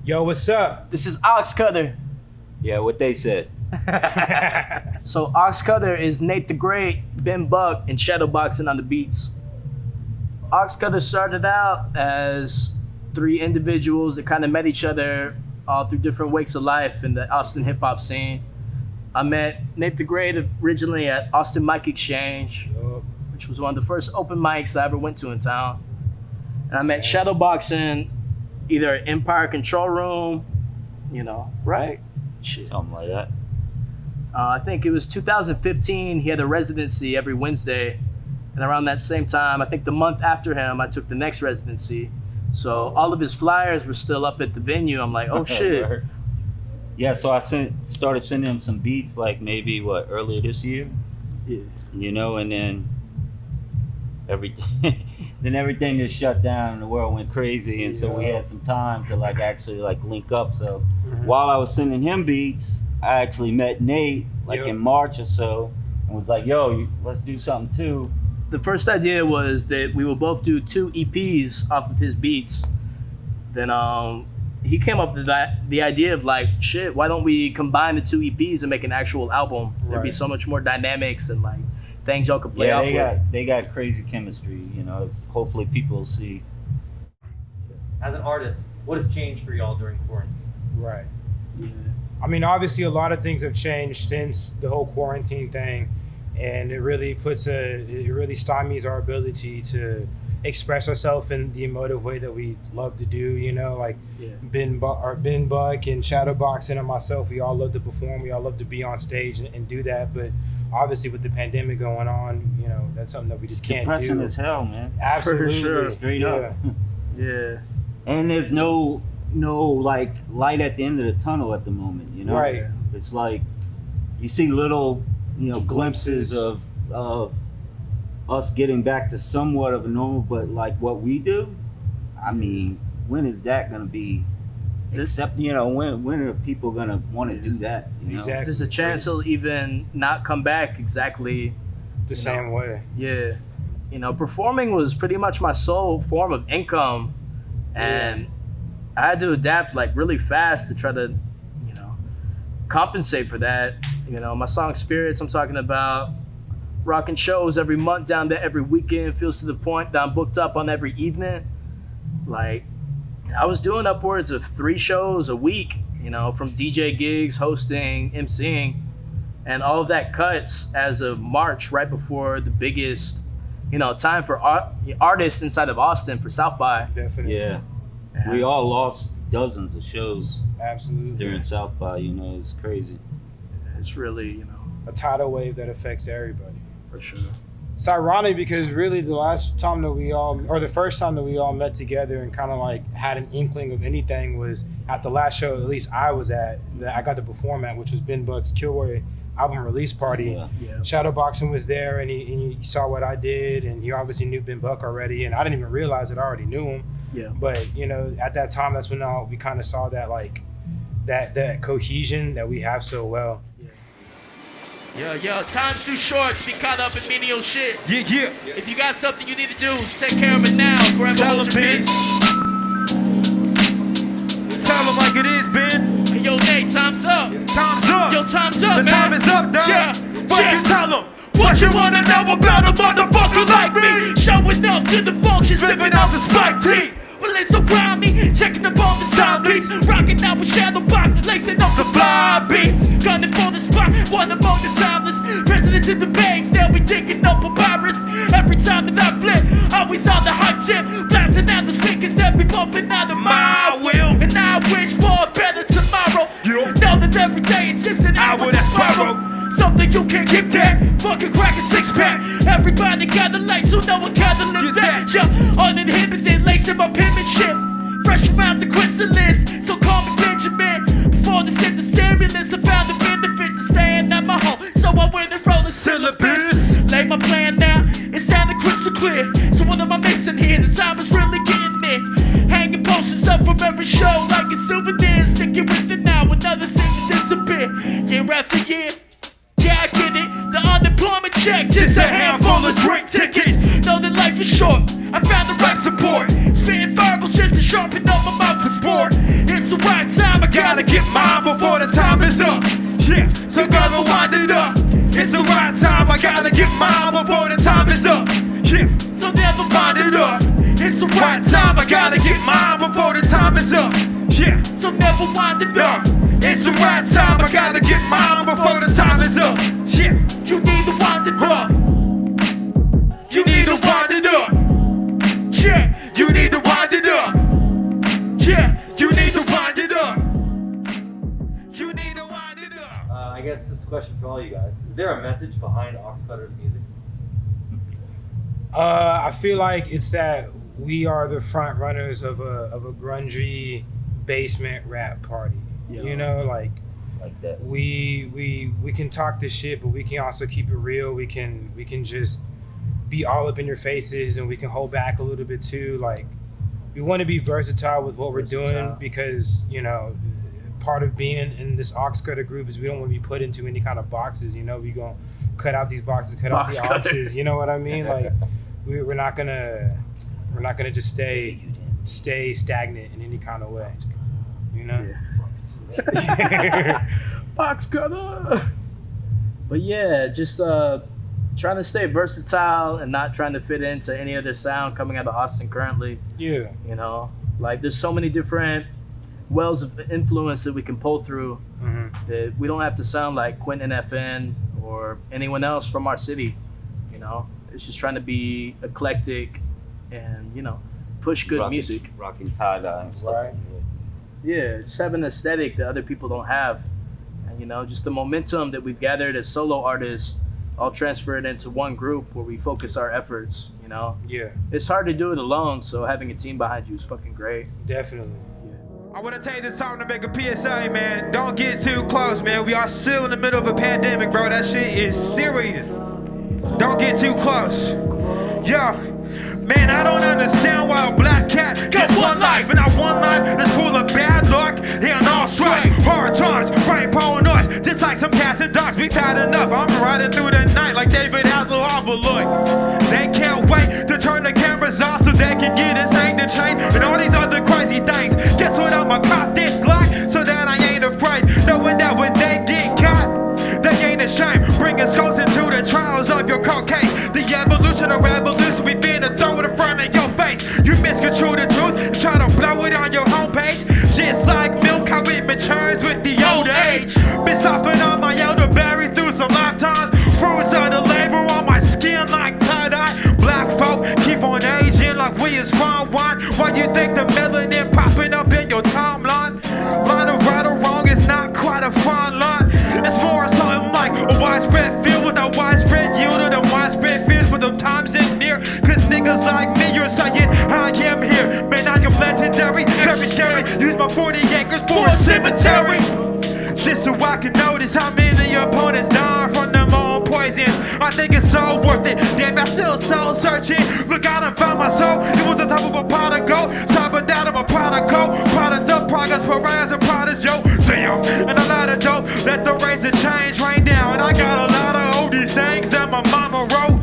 Yo, what's up? This is Ox Cutter. Yeah, what they said. So Ox Cutter is Nate the Great, Ben Buck, and Shadowboxing on the beats. Ox Cutter started out as three individuals that kind of met each other all through different wakes of life in the Austin hip hop scene. I met Nate the Great originally at Austin Mic Exchange, which was one of the first open mics I ever went to in town. And I met Shadowboxing either at Empire Control Room, right? Shit. Something like that. I think it was 2015. He had a residency every Wednesday. And around that same time, I think the month after him, I took the next residency. So all of his flyers were still up at the venue. I'm like, oh shit. Yeah, so I started sending him some beats like maybe earlier this year. Yeah. And then everything just shut down and the world went crazy, and so we had some time to actually link up. So while I was sending him beats, I actually met Nate in March or so and was like, yo, let's do something too. The first idea was that we would both do 2 EPs off of his beats. Then he came up with the idea of shit, why don't we combine the 2 EPs and make an actual album? There'd be so much more dynamics and things y'all could play off with. They got crazy chemistry, hopefully people will see. As an artist, what has changed for y'all during quarantine? Right. Yeah. I mean, obviously a lot of things have changed since the whole quarantine thing, and it really stymies our ability to express ourselves in the emotive way that we love to do, Ben Buck and Shadowboxing and myself, we all love to perform, we all love to be on stage and do that, but obviously with the pandemic going on, that's something that we just can't do. Depressing as hell, man. Absolutely. For sure. Straight up. Yeah. And there's no light at the end of the tunnel at the moment, Right. It's you see little, glimpses of us getting back to somewhat of a normal, but what we do, I mean, when is that gonna be? Except, when are people gonna want to do that? Exactly. There's a chance he'll even not come back exactly the same way. Yeah. Performing was pretty much my sole form of income, and I had to adapt really fast to try to, compensate for that. My song Spirits, I'm talking about rocking shows every month down there every weekend, feels to the point that I'm booked up on every evening. I was doing upwards of 3 shows a week, from DJ gigs, hosting, MCing, and all of that cuts as of March, right before the biggest, time for artists inside of Austin for South by. Definitely. Yeah. We all lost dozens of shows. Absolutely. During South by, it's crazy. It's really, a tidal wave that affects everybody. For sure. It's ironic because really the first time that we all met together and kind of had an inkling of anything was at the last show, at least I was at, that I got to perform at, which was Ben Buck's Kilroy album release party. Yeah. Shadowboxing was there, and he saw what I did, and he obviously knew Ben Buck already, and I didn't even realize that I already knew him. Yeah. But at that time, that's when we kind of saw that that cohesion that we have so well. Yo, time's too short to be caught up in menial shit. Yeah. If you got something you need to do, take care of it now. Forever Tell hold him, your Ben. peace. Tell him like it is, Ben. Hey, yo, Nate, time's up. Time's up. Yo, time's up, The man. time is up, dog. Yeah. What you tell him? What you wanna know about a motherfucker like me? Showing up to the function, Flipping out the spike tee. Well, it's around me, checking up on the zombies. Rocking out with Shadowbox, lacing up some fly beats. Gunning for the spot, one among the timeless. President in the banks, they'll be digging up a virus. Every time that I flip, always on the hot tip. Blasting out the speakers that be bumping out of my will. And I wish for a better tomorrow. Know that every day it's just an hour to spiral. Something you can't get that. Fucking crack a 6-pack. Everybody got the light, so no one gotta live that. Yeah, uninhibited, lacing my penmanship. Fresh from out the chrysalis, so call me Benjamin. Before they sent the stimulus, I found the benefit to staying at my home. So I went and rolled the syllabus. Lay my plan down, it sounded crystal clear. So what am I missing here? The time is really getting near. Hanging posters up from every show like a souvenir. Sticking with it now, another scene to disappear. Year after year. Yeah, I get it. The unemployment check, just a handful of drink tickets. No know that life is short. I found the right support, spitting verbals just to sharpen up my mouth for sport. It's the right time, I gotta get mine before the time is up. Yeah, so gonna wind it up. It's the right time, I gotta get mine before the time is up. Yeah, so never wind it up. It's the right time, I gotta get mine before the time is up. Yeah, so never wind it up. It's the right time, I gotta get mine before the time is up. Yeah, you need to wind it up. You need to wind it up. Yeah, you need to wind it up. Yeah, you need to wind it up. You need to wind it up. I guess this is a question for all you guys. Is there a message behind Oxcutter's music? I feel like it's that we are the front runners of a grungy basement rap party. Yeah. You know, like that. we can talk this shit, but we can also keep it real. We can just be all up in your faces, and we can hold back a little bit too. Like, we want to be versatile with what we're doing, because, you know, part of being in this Oxcutter group is we don't want to be put into any kind of boxes. You know, we gonna cut out these boxes, cut out the boxes. You know what I mean? Like, we're not gonna just stay stagnant in any kind of way. You know. Yeah. Box cutter. But yeah, just trying to stay versatile and not trying to fit into any other sound coming out of Austin currently. Yeah. You know, like there's so many different wells of influence that we can pull through, that we don't have to sound like Quentin FN or anyone else from our city. You know, it's just trying to be eclectic and, you know, push good music. Rocking tie-dye and stuff. Right. Yeah, just have an aesthetic that other people don't have. And, you know, just the momentum that we've gathered as solo artists, all transfer it into one group where we focus our efforts, you know? Yeah. It's hard to do it alone, so having a team behind you is fucking great. Definitely. I want to take this time to make a PSA, man. Don't get too close, man. We are still in the middle of a pandemic, bro. That shit is serious. Don't get too close. Yo, man, I don't understand why a black cat gets one life, and that one life is full of bad luck and all strife. Hard times, rainbow noise, just like some cats and dogs. We've had enough. I'm riding through the night like David Hasselhoff, but look, they can't wait to turn the cameras off so they can get us hang the chain and all these other crazy things. Guess what? I'ma pop this Glock so that I ain't afraid, knowing that when they get caught, they ain't ashamed. Bring us closer to the trials of your cold case. The evolution of revolution, we finna throw it in front of your face. You misconstrue the truth and try to blow it on your homepage. Just like milk, how it matures with the older age. Been sopping on my elderberries through some lifetimes. Fruits of the labor on my skin like tie-dye. Black folk keep on aging like we is fine wine. Why you think the melanin popping up in your timeline? Line of right or wrong is not quite a fine line. It's more something like a widespread field with a widespread yield and widespread fears, but the times ain't near. Cause niggas like me, you're saying I am here. Man, I am legendary, very scary. Use my 40 acres for a cemetery, just so I can notice how many opponents die from them own poisons. I think it's so worth it. Damn, I'm still soul searching. Look out and found my soul. It was the top of a pot of gold. Top of that of a prodigal. Product of progress, pariahs and prodigals, yo. Damn, and a lot of dope. Let the rates of change right now. And I got a lot of oldies things that my mama wrote.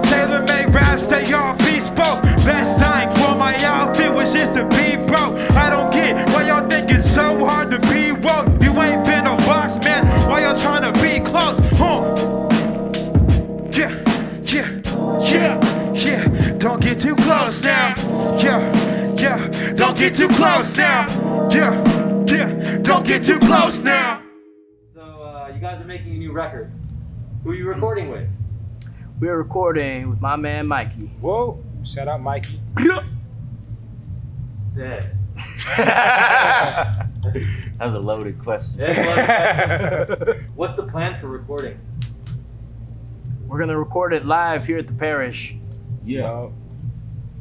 Tailor-made rap, stay all bespoke. Best thing for my outfit was just to be broke. I don't get why y'all think it's so hard to be woke. If you ain't been a box, man, why y'all trying to be close? Yeah. Don't get too close now. Yeah. Don't get too close now. Yeah. Don't get too close now. So you guys are making a new record. Who are you recording with? We're recording with my man Mikey. Whoa. Shout out Mikey. Sick. That's a loaded question. What's the plan for recording? We're gonna record it live here at the Parish. Yeah.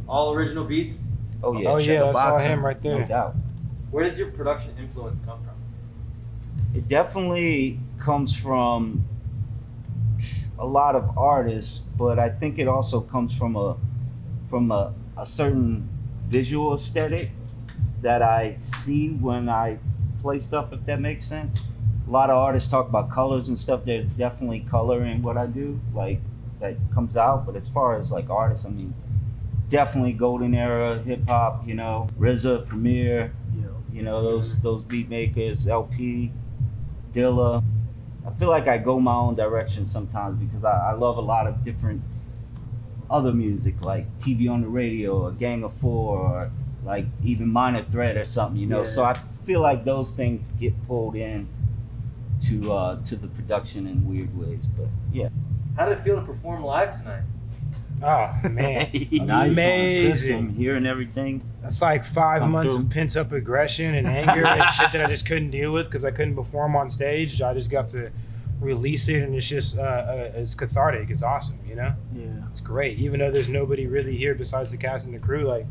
All original beats? Oh yeah. Oh check yeah, the that's all boxing. him right there. No doubt. Where does your production influence come from? It definitely comes from a lot of artists, but I think it also comes from a certain visual aesthetic that I see when I play stuff, if that makes sense. A lot of artists talk about colors and stuff. There's definitely color in what I do. Like that comes out. But as far as like artists, I mean, definitely golden era hip hop. You know, RZA, Premier. You know, those beat makers, LP, Dilla. I feel like I go my own direction sometimes because I love a lot of different other music, like TV on the Radio, or Gang of Four, or like even Minor Threat or something, you know. Yeah. So I feel like those things get pulled in to the production in weird ways. But yeah. How did it feel to perform live tonight? Oh man, Nice amazing! system, hearing everything. That's like 5 Come months through. of pent up aggression and anger and shit that I just couldn't deal with because I couldn't perform on stage. I just got to release it, and it's just it's cathartic. It's awesome, you know. Yeah. It's great, even though there's nobody really here besides the cast and the crew. Like,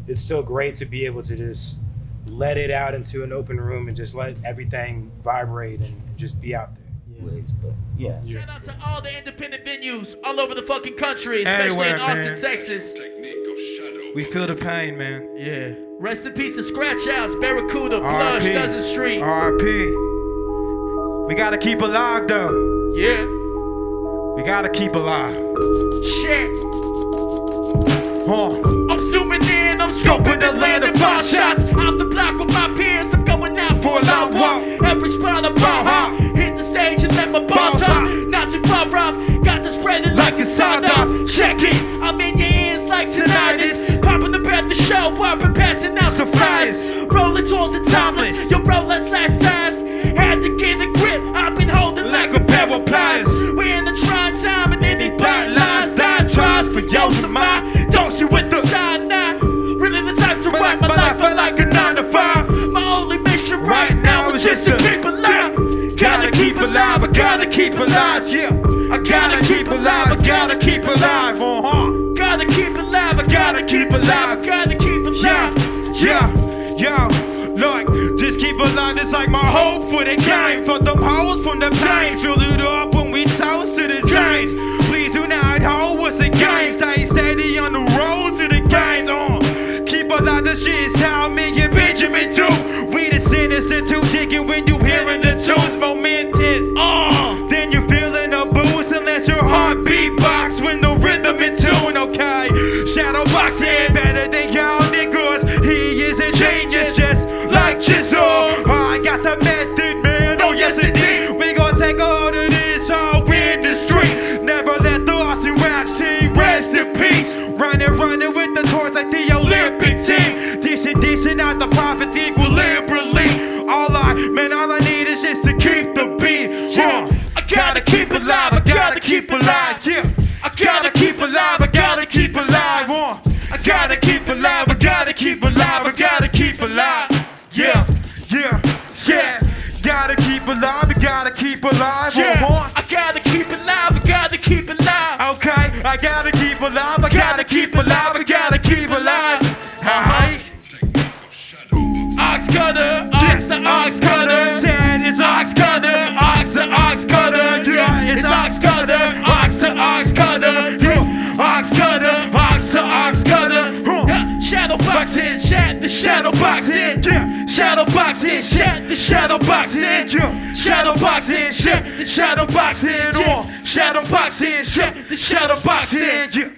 it's still great to be able to just let it out into an open room and just let everything vibrate and just be out there. Ways, but yeah. Shout out to all the independent venues all over the fucking country, especially Anywhere, in Austin, man. Texas. We feel the pain, man. Yeah. Rest in peace to Scratch House, Barracuda, Plush, R.I.P. Dozen Street. R.I.P. We gotta keep alive, though. Yeah. We gotta keep alive. Check. Huh. I'm zooming in, I'm scoping the land and pot shots. Off the block with my peers, I'm going out for a long walk. Every spot I ball hop, hit the stage and let my balls hop. Not too far off, got to spread it like a sawed off. Check it, I'm in your ears like tinnitus. Popping up at the show, I've been passing out some flyers. Rolling towards the timeless, your Rolex last ties. Had to get a grip, I've been holding like a pair of pliers. We're in the trying time and anybody lies, dying tries for yours to mine. Don't you with the side nine? Really the type to write my life out like a 9 to 5. My only mission right now is just to keep alive. Gotta keep alive, I gotta keep alive, yeah. I gotta keep alive, I gotta keep alive, Gotta keep alive, I gotta keep alive, I gotta keep alive. Yeah, look, just keep alive, it's like my hope for the game. For them hoes from the pain, fill it up when we toast to the chains. Please do not hold what's the game, stay steady on the road to the gains, Keep alive, the shit's how me and Benjamin do. We the sinister two chicken when you hearing the tunes momentous. Then you're feeling the boost unless your heart beatbox when the rhythm in tune, okay? Shadow boxing better than y'all niggas. He is a genius just like Jizzle. I got the method, man, oh yes indeed. We gon' take hold of this whole industry. Never let the Austin rap scene rest in peace. Running with the torch like the Olympic team. Decent, not the profits equal liberally. All I need is just to keep the beat. I gotta keep alive, I gotta keep alive, yeah. I gotta keep alive, I gotta keep alive. I gotta keep alive, I gotta keep alive, I gotta keep alive. Yeah. Gotta keep alive, I gotta keep alive. I gotta keep alive, I gotta keep alive. Okay, I gotta keep alive, I gotta keep alive, I gotta keep alive. Ox cutter, ox the ox cutter. Said it's Ox cutter, ox the ox cutter. Yeah, it's ox cutter, ox the ox cutter. Yeah, ox cutter, ox the ox cutter. Yeah, shadow boxing, shat the shadow boxing. Yeah, shadow boxing, shat the shadow boxing. Yeah, shadow boxing, shat the shadow boxing. Yeah, shadow boxing, shat the shadow boxing. Yeah.